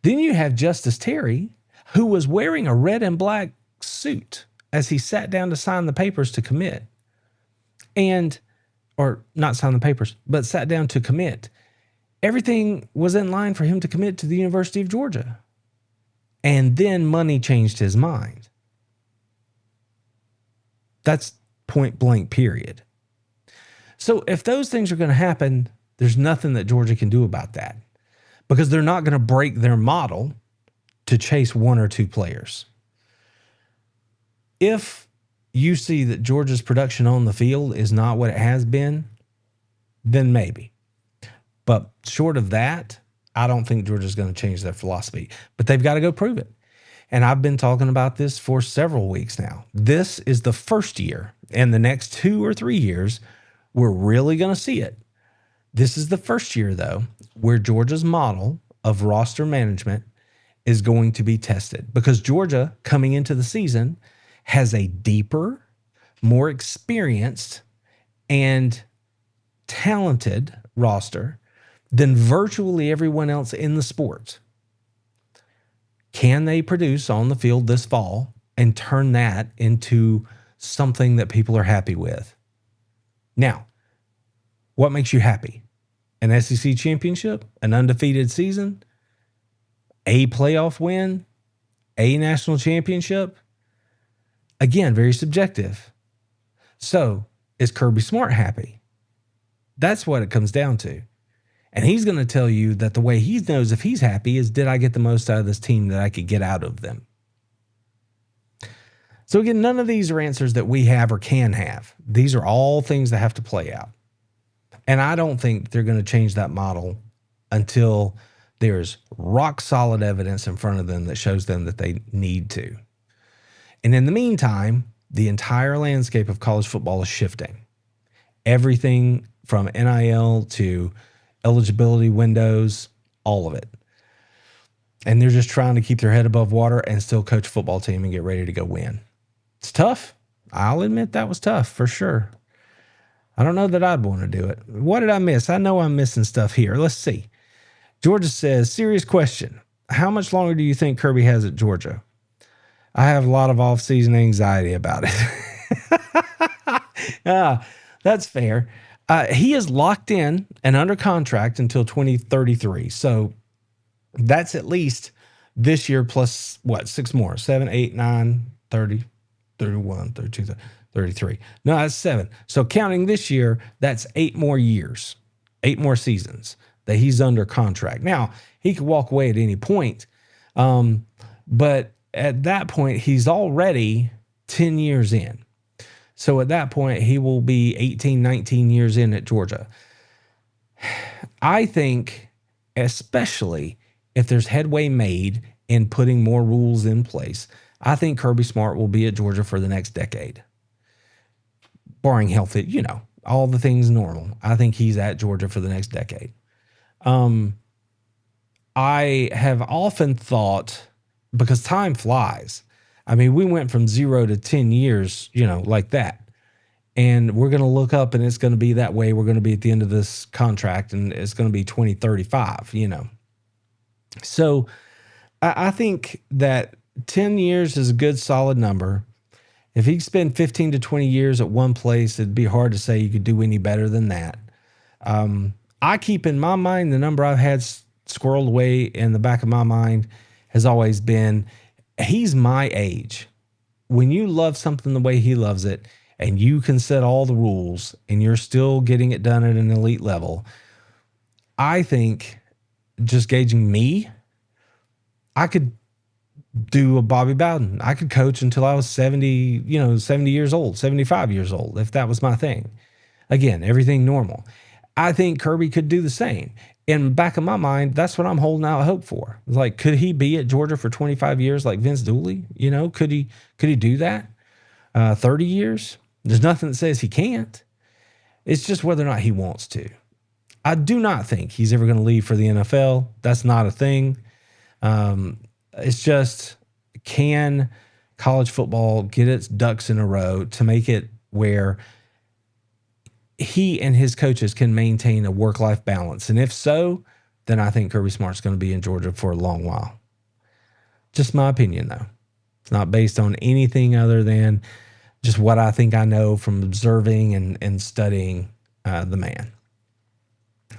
Then you have Justice Terry, who was wearing a red and black suit as he sat down to sign the papers to commit. Or not sign the papers, but sat down to commit. Everything was in line for him to commit to the University of Georgia. And then money changed his mind. That's point blank, period. So if those things are going to happen, there's nothing that Georgia can do about that because they're not going to break their model to chase one or two players. If you see that Georgia's production on the field is not what it has been, then maybe. But short of that, I don't think Georgia's going to change their philosophy. But they've got to go prove it. And I've been talking about this for several weeks now. This is the first year. And the next 2 or 3 years, we're really going to see it. This is the first year, though, where Georgia's model of roster management is going to be tested. Because Georgia, coming into the season, has a deeper, more experienced, and talented roster than virtually everyone else in the sport. Can they produce on the field this fall and turn that into something that people are happy with? Now, what makes you happy? An SEC championship? An undefeated season? A playoff win? A national championship? Again, very subjective. So, is Kirby Smart happy? That's what it comes down to. And he's going to tell you that the way he knows if he's happy is, did I get the most out of this team that I could get out of them? So again, none of these are answers that we have or can have. These are all things that have to play out. And I don't think they're going to change that model until there's rock solid evidence in front of them that shows them that they need to. And in the meantime, the entire landscape of college football is shifting. Everything from NIL to eligibility windows, all of it. And they're just trying to keep their head above water and still coach a football team and get ready to go win. It's tough. I'll admit that was tough for sure. I don't know that I'd want to do it. What did I miss? I know I'm missing stuff here. Let's see. Georgia says, serious question. How much longer do you think Kirby has at Georgia? I have a lot of off-season anxiety about it. That's fair. He is locked in and under contract until 2033. So that's at least this year plus what? 6 more, 7, 8, 9, 30, 31, 32, 33. No, that's 7. So counting this year, that's 8 more years, 8 more seasons that he's under contract. Now he could walk away at any point. But at that point, he's already 10 years in. So at that point, he will be 18, 19 years in at Georgia. I think, especially if there's headway made in putting more rules in place, I think Kirby Smart will be at Georgia for the next decade. Barring health, all the things normal. I think he's at Georgia for the next decade. I have often thought, because time flies, I mean, we went from 0 to 10 years, like that. And we're going to look up and it's going to be that way. We're going to be at the end of this contract and it's going to be 2035, So I think that 10 years is a good solid number. If he spent 15 to 20 years at one place, it'd be hard to say you could do any better than that. I keep in my mind, the number I've had squirreled away in the back of my mind has always been, he's my age. When you love something the way he loves it, and you can set all the rules and you're still getting it done at an elite level, I think, just gauging me, I could do a Bobby Bowden. I could coach until I was 70 years old, 75 years old, if that was my thing. Again, everything normal. I think Kirby could do the same. In the back of my mind, that's what I'm holding out hope for. Like, could he be at Georgia for 25 years like Vince Dooley? Could he do that? 30 years? There's nothing that says he can't. It's just whether or not he wants to. I do not think he's ever going to leave for the NFL. That's not a thing. It's just, can college football get its ducks in a row to make it where he and his coaches can maintain a work-life balance? And if so, then I think Kirby Smart's going to be in Georgia for a long while. Just my opinion, though. It's not based on anything other than just what I think I know from observing and studying the man.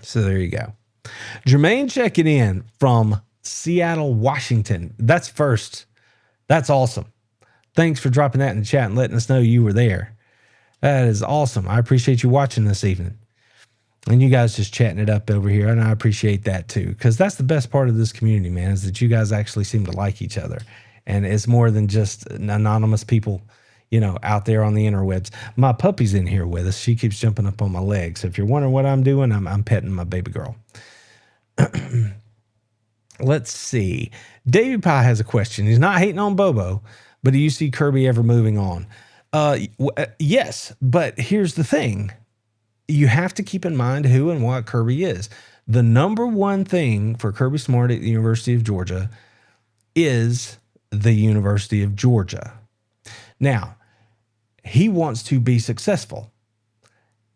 So there you go. Jermaine checking in from Seattle, Washington. That's first. That's awesome. Thanks for dropping that in the chat and letting us know you were there. That is awesome. I appreciate you watching this evening. And you guys just chatting it up over here. And I appreciate that too, because that's the best part of this community, man, is that you guys actually seem to like each other. And it's more than just anonymous people, out there on the interwebs. My puppy's in here with us. She keeps jumping up on my leg. So if you're wondering what I'm doing, I'm petting my baby girl. Let's see. Davey Pie has a question. He's not hating on Bobo, but do you see Kirby ever moving on? Yes, but here's the thing. You have to keep in mind who and what Kirby is. The number one thing for Kirby Smart at the University of Georgia is the University of Georgia. Now, he wants to be successful.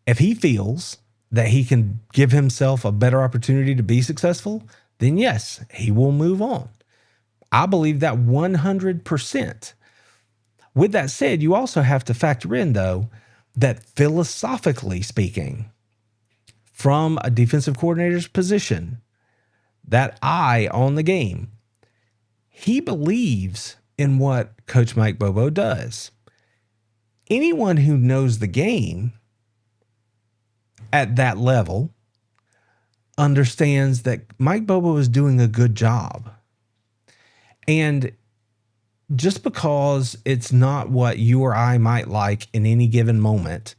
If he feels that he can give himself a better opportunity to be successful, then yes, he will move on. I believe that 100%. With that said, you also have to factor in, though, that philosophically speaking, from a defensive coordinator's position, that eye on the game, he believes in what Coach Mike Bobo does. Anyone who knows the game at that level understands that Mike Bobo is doing a good job. And just because it's not what you or I might like in any given moment,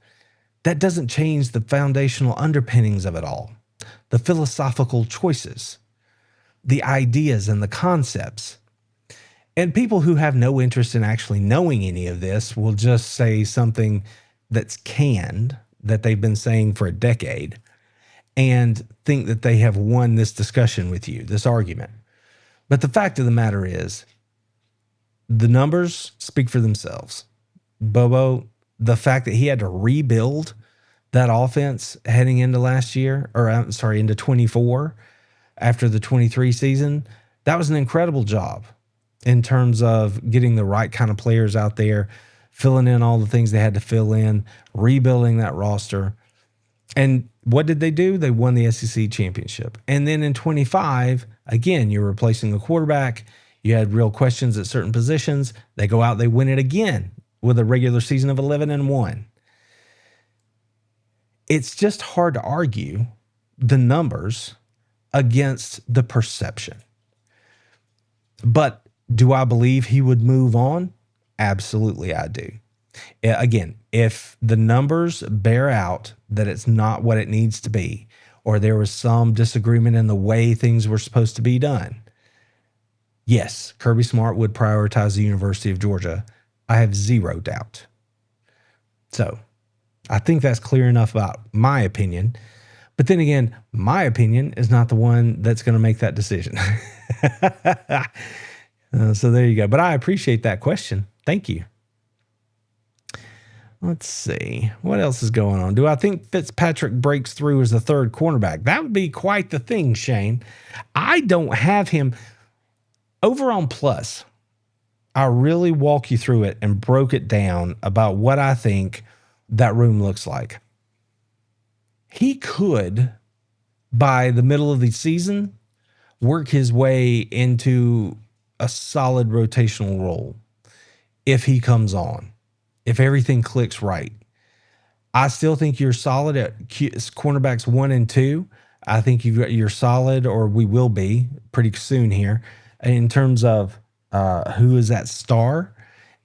that doesn't change the foundational underpinnings of it all. The philosophical choices, the ideas and the concepts. And people who have no interest in actually knowing any of this will just say something that's canned, that they've been saying for a decade, and think that they have won this discussion with you, this argument. But the fact of the matter is, the numbers speak for themselves. Bobo, the fact that he had to rebuild that offense heading into last year, into 24 after the 23 season, that was an incredible job in terms of getting the right kind of players out there, filling in all the things they had to fill in, rebuilding that roster. And what did they do? They won the SEC championship. And then in 25, again, you're replacing a quarterback. You had real questions at certain positions. They go out, they win it again with a regular season of 11-1. It's just hard to argue the numbers against the perception. But do I believe he would move on? Absolutely, I do. Again, if the numbers bear out that it's not what it needs to be, or there was some disagreement in the way things were supposed to be done, yes, Kirby Smart would prioritize the University of Georgia. I have zero doubt. So I think that's clear enough about my opinion. But then again, my opinion is not the one that's going to make that decision. So there you go. But I appreciate that question. Thank you. Let's see. What else is going on? Do I think Fitzpatrick breaks through as the third cornerback? That would be quite the thing, Shane. I don't have him over on Plus. I really walk you through it and broke it down about what I think that room looks like. He could, by the middle of the season, work his way into a solid rotational role if he comes on, if everything clicks right. I still think you're solid at cornerbacks 1 and 2. I think you're solid, or we will be pretty soon here, in terms of who is that star.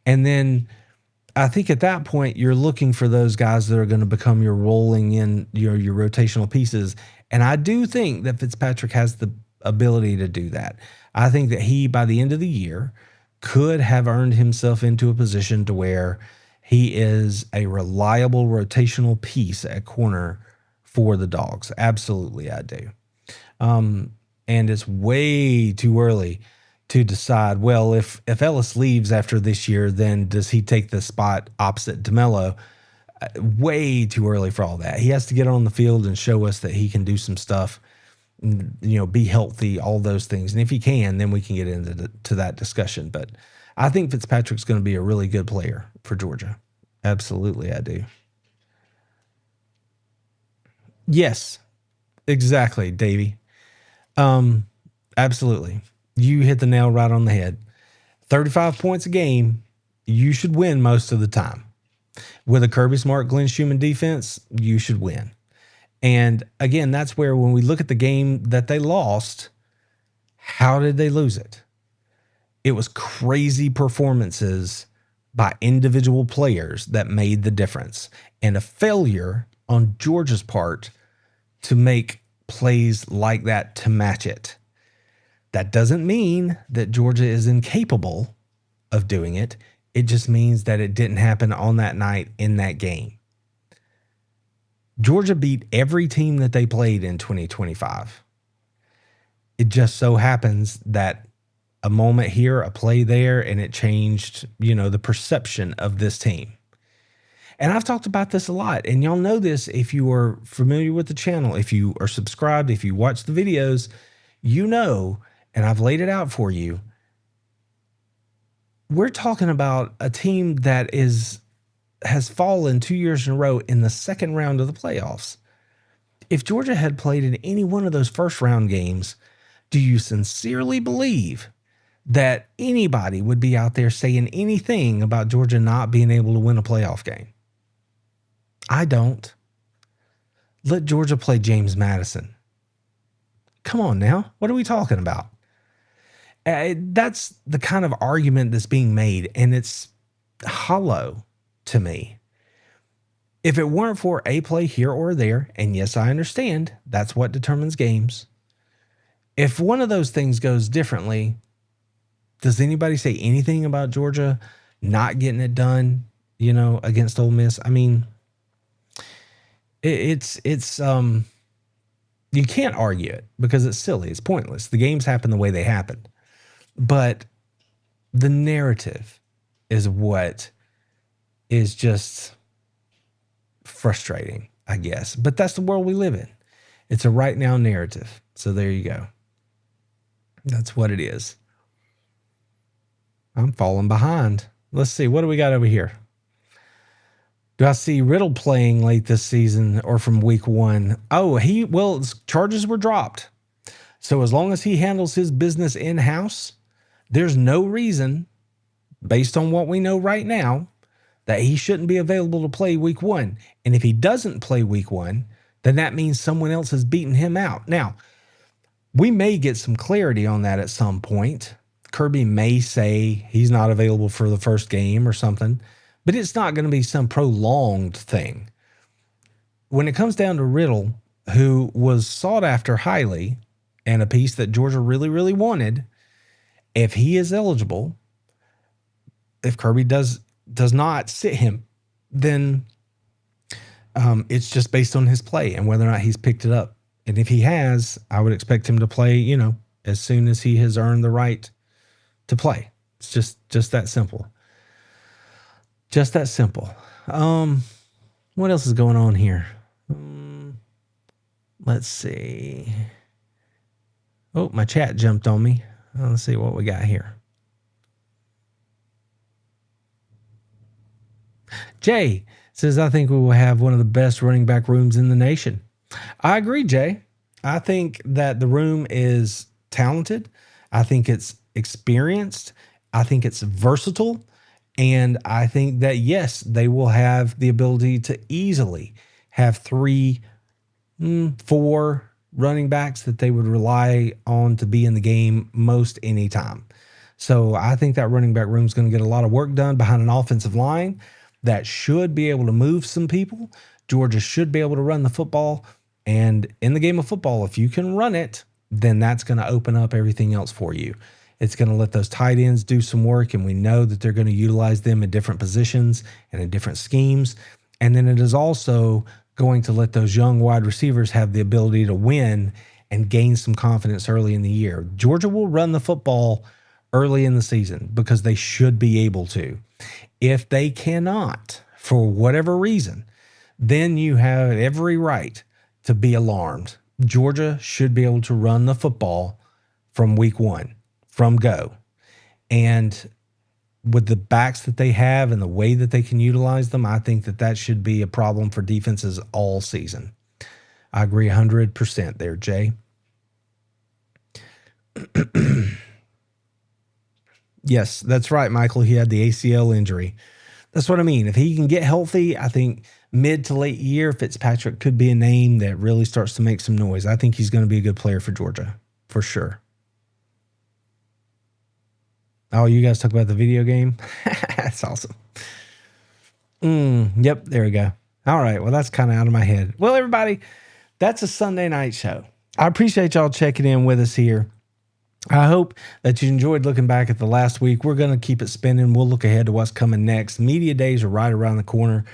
And then I think at that point, you're looking for those guys that are going to become your rolling in your rotational pieces. And I do think that Fitzpatrick has the ability to do that. I think that he, by the end of the year, could have earned himself into a position to where he is a reliable rotational piece at corner for the Dogs. Absolutely, I do. And it's way too early to decide, well, if Ellis leaves after this year, then does he take the spot opposite DeMello? Way too early for all that. He has to get on the field and show us that he can do some stuff, be healthy, all those things. And if he can, then we can get into that discussion. But I think Fitzpatrick's going to be a really good player for Georgia. Absolutely, I do. Yes, exactly, Davey. Absolutely. You hit the nail right on the head. 35 points a game, you should win most of the time. With a Kirby Smart, Glenn Schumann defense, you should win. And again, that's where when we look at the game that they lost, how did they lose it? It was crazy performances by individual players that made the difference, and a failure on Georgia's part to make plays like that to match it. That doesn't mean that Georgia is incapable of doing it. It just means that it didn't happen on that night in that game. Georgia beat every team that they played in 2025. It just so happens that a moment here, a play there, and it changed, the perception of this team. And I've talked about this a lot, and y'all know this if you are familiar with the channel, if you are subscribed, if you watch the videos, and I've laid it out for you. We're talking about a team that has fallen 2 years in a row in the second round of the playoffs. If Georgia had played in any one of those first round games, do you sincerely believe that anybody would be out there saying anything about Georgia not being able to win a playoff game? I don't. Let Georgia play James Madison. Come on now. What are we talking about? That's the kind of argument that's being made, and it's hollow to me. If it weren't for a play here or there, and yes, I understand, that's what determines games. If one of those things goes differently, does anybody say anything about Georgia not getting it done, against Ole Miss? I mean, it's you can't argue it because it's silly. It's pointless. The games happen the way they happen. But the narrative is what is just frustrating, I guess. But that's the world we live in. It's a right now narrative. So there you go. That's what it is. I'm falling behind. Let's see. What do we got over here? Do I see Riddle playing late this season or from week 1? Oh, charges were dropped. So as long as he handles his business in-house, there's no reason, based on what we know right now, that he shouldn't be available to play week 1. And if he doesn't play week 1, then that means someone else has beaten him out. Now, we may get some clarity on that at some point. Kirby may say he's not available for the first game or something, but it's not going to be some prolonged thing. When it comes down to Riddle, who was sought after highly and a piece that Georgia really, really wanted, if he is eligible, if Kirby does not sit him, then it's just based on his play and whether or not he's picked it up. And if he has, I would expect him to play, as soon as he has earned the right to play. It's just that simple. Just that simple. What else is going on here? Let's see. Oh, my chat jumped on me. Let's see what we got here. Jay says, I think we will have one of the best running back rooms in the nation. I agree, Jay. I think that the room is talented. I think it's experienced. I think it's versatile. And I think that, yes, they will have the ability to easily have 3, 4 running backs that they would rely on to be in the game most anytime. So I think that running back room is going to get a lot of work done behind an offensive line that should be able to move some people. Georgia should be able to run the football. And in the game of football, if you can run it, then that's going to open up everything else for you. It's going to let those tight ends do some work, and we know that they're going to utilize them in different positions and in different schemes. And then it is also going to let those young wide receivers have the ability to win and gain some confidence early in the year. Georgia will run the football early in the season because they should be able to. If they cannot, for whatever reason, then you have every right to be alarmed. Georgia should be able to run the football from week 1. From go. And with the backs that they have and the way that they can utilize them, I think that that should be a problem for defenses all season. I agree 100% there, Jay. Yes, that's right, Michael. He had the ACL injury. That's what I mean. If he can get healthy, I think mid to late year, Fitzpatrick could be a name that really starts to make some noise. I think he's going to be a good player for Georgia, for sure. Oh, you guys talk about the video game? That's awesome. Yep, there we go. All right, well, that's kind of out of my head. Well, everybody, that's a Sunday night show. I appreciate y'all checking in with us here. I hope that you enjoyed looking back at the last week. We're going to keep it spinning. We'll look ahead to what's coming next. Media days are right around the corner.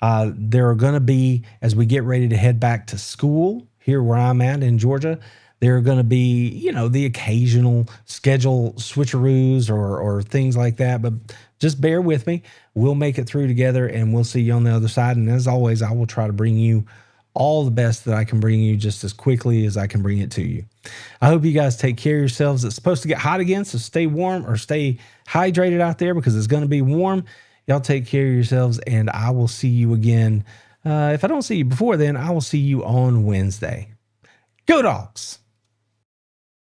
There are going to be, as we get ready to head back to school here where I'm at in Georgia, there are going to be, the occasional schedule switcheroos or things like that. But just bear with me. We'll make it through together, and we'll see you on the other side. And as always, I will try to bring you all the best that I can bring you just as quickly as I can bring it to you. I hope you guys take care of yourselves. It's supposed to get hot again, so stay warm or stay hydrated out there because it's going to be warm. Y'all take care of yourselves, and I will see you again. If I don't see you before then, I will see you on Wednesday. Go Dogs!